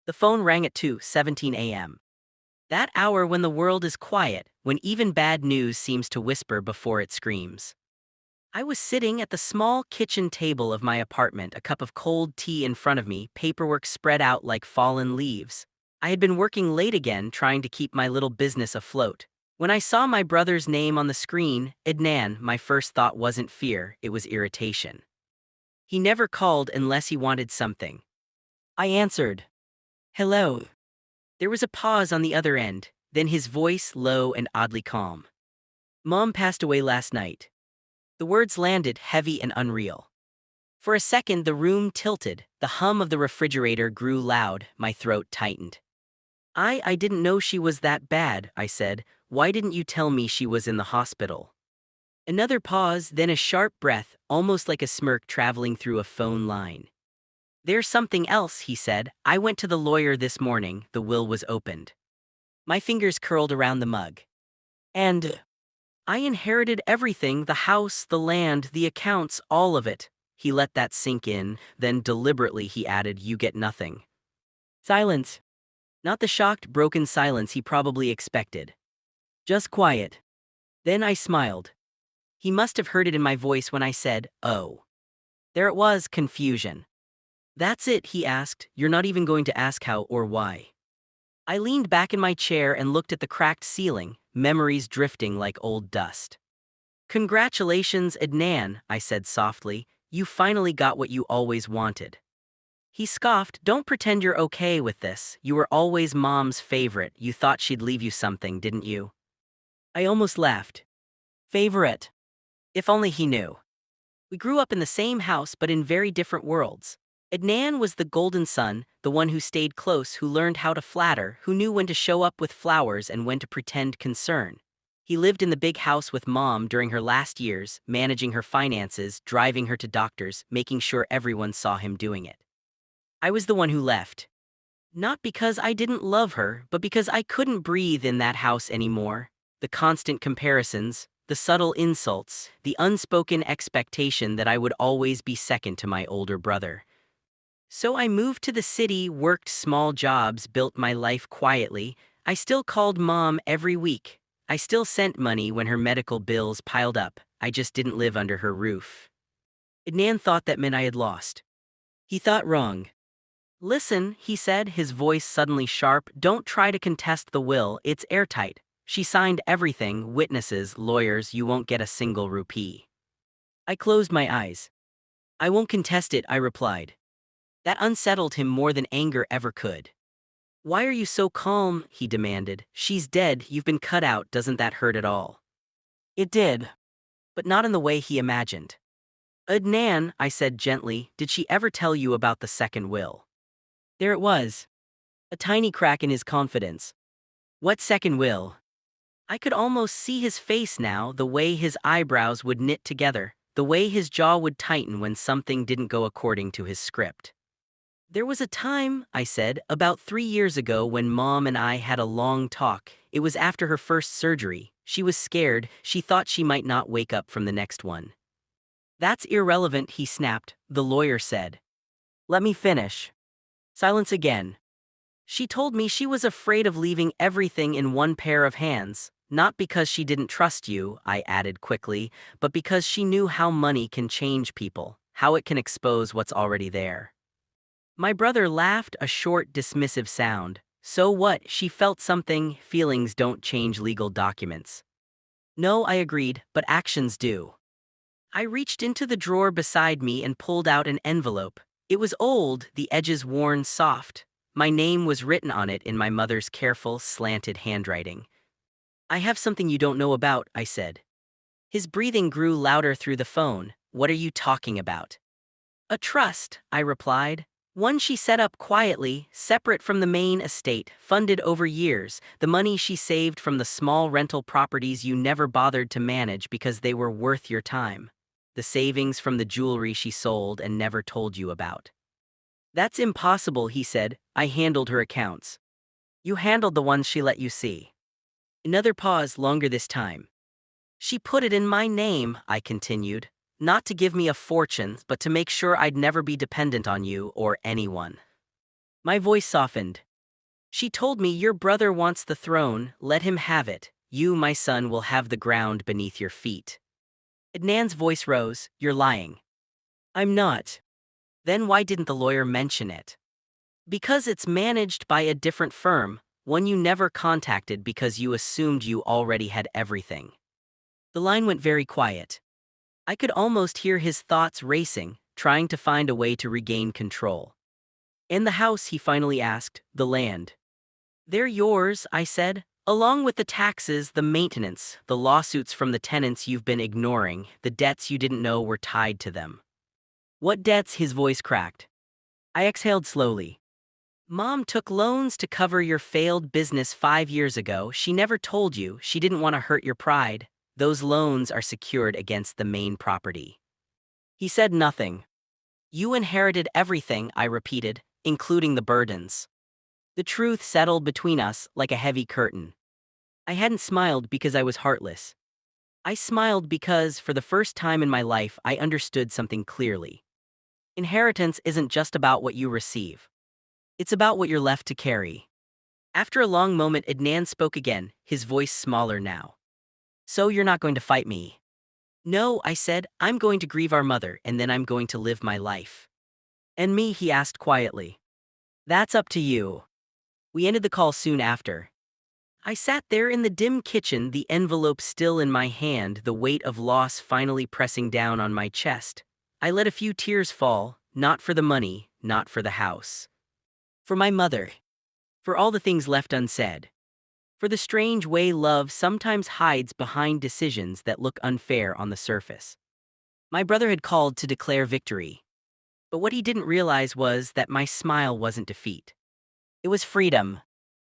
The phone rang at 2:17 a.m. That hour when the world is quiet, when even bad news seems to whisper before it screams. I was sitting at the small kitchen table of my apartment, a cup of cold tea in front of me, paperwork spread out like fallen leaves. I had been working late again, trying to keep my little business afloat. When I saw my brother's name on the screen, Adnan, my first thought wasn't fear, it was irritation. He never called unless he wanted something. I answered, "Hello." There was a pause on the other end, then his voice low and oddly calm. "Mom passed away last night." The words landed heavy and unreal. For a second, the room tilted, the hum of the refrigerator grew loud, my throat tightened. I didn't know she was that bad," I said. "Why didn't you tell me she was in the hospital?" Another pause, then a sharp breath, almost like a smirk traveling through a phone line. "There's something else," he said. "I went to the lawyer this morning, the will was opened." My fingers curled around the mug. "And I inherited everything, the house, the land, the accounts, all of it." He let that sink in, then deliberately he added, "You get nothing." Silence. Not the shocked, broken silence he probably expected. Just quiet. Then I smiled. He must have heard it in my voice when I said, "Oh." There it was, confusion. "That's it?" he asked. "You're not even going to ask how or why?" I leaned back in my chair and looked at the cracked ceiling, memories drifting like old dust. "Congratulations, Adnan," I said softly. "You finally got what you always wanted." He scoffed. "Don't pretend you're okay with this. You were always Mom's favorite. You thought she'd leave you something, didn't you?" I almost laughed. Favorite? If only he knew. We grew up in the same house but in very different worlds. Adnan was the golden son, the one who stayed close, who learned how to flatter, who knew when to show up with flowers and when to pretend concern. He lived in the big house with Mom during her last years, managing her finances, driving her to doctors, making sure everyone saw him doing it. I was the one who left. Not because I didn't love her, but because I couldn't breathe in that house anymore. The constant comparisons, the subtle insults, the unspoken expectation that I would always be second to my older brother. So I moved to the city, worked small jobs, built my life quietly. I still called Mom every week. I still sent money when her medical bills piled up. I just didn't live under her roof. Adnan thought that meant I had lost. He thought wrong. "Listen," he said, his voice suddenly sharp, "don't try to contest the will, it's airtight. She signed everything, witnesses, lawyers, you won't get a single rupee." I closed my eyes. "I won't contest it," I replied. That unsettled him more than anger ever could. "Why are you so calm?" he demanded. "She's dead, you've been cut out, doesn't that hurt at all?" It did, but not in the way he imagined. "Adnan," I said gently, "did she ever tell you about the second will?" There it was. A tiny crack in his confidence. "What second will?" I could almost see his face now, the way his eyebrows would knit together, the way his jaw would tighten when something didn't go according to his script. "There was a time," I said, "about 3 years ago when Mom and I had a long talk. It was after her first surgery. She was scared, she thought she might not wake up from the next one." "That's irrelevant," he snapped, the lawyer said. "Let me finish." Silence again. "She told me she was afraid of leaving everything in one pair of hands, not because she didn't trust you," I added quickly, "but because she knew how money can change people, how it can expose what's already there." My brother laughed, a short, dismissive sound. "So what? She felt something. Feelings don't change legal documents." "No," I agreed, "but actions do." I reached into the drawer beside me and pulled out an envelope. It was old, the edges worn soft. My name was written on it in my mother's careful, slanted handwriting. "I have something you don't know about," I said. His breathing grew louder through the phone. "What are you talking about?" "A trust," I replied. "One she set up quietly, separate from the main estate, funded over years, the money she saved from the small rental properties you never bothered to manage because they were worth your time. The savings from the jewelry she sold and never told you about." "That's impossible," he said. "I handled her accounts." "You handled the ones she let you see." Another pause, longer this time. "She put it in my name," I continued. "Not to give me a fortune, but to make sure I'd never be dependent on you or anyone." My voice softened. She told me, "Your brother wants the throne, let him have it. You, my son, will have the ground beneath your feet." Adnan's voice rose. "You're lying." "I'm not." "Then why didn't the lawyer mention it?" "Because it's managed by a different firm, one you never contacted because you assumed you already had everything." The line went very quiet. I could almost hear his thoughts racing, trying to find a way to regain control. "In the house," he finally asked, "the land." "They're yours," I said, "along with the taxes, the maintenance, the lawsuits from the tenants you've been ignoring, the debts you didn't know were tied to them." "What debts?" His voice cracked. I exhaled slowly. "Mom took loans to cover your failed business 5 years ago. She never told you. She didn't want to hurt your pride. Those loans are secured against the main property." He said nothing. "You inherited everything," I repeated, "including the burdens." The truth settled between us like a heavy curtain. I hadn't smiled because I was heartless. I smiled because, for the first time in my life, I understood something clearly. Inheritance isn't just about what you receive. It's about what you're left to carry. After a long moment, Adnan spoke again, his voice smaller now. "So you're not going to fight me?" "No," I said, "I'm going to grieve our mother, and then I'm going to live my life." "And me?" he asked quietly. "That's up to you." We ended the call soon after. I sat there in the dim kitchen, the envelope still in my hand, the weight of loss finally pressing down on my chest. I let a few tears fall, not for the money, not for the house. For my mother. For all the things left unsaid. For the strange way love sometimes hides behind decisions that look unfair on the surface. My brother had called to declare victory. But what he didn't realize was that my smile wasn't defeat. It was freedom.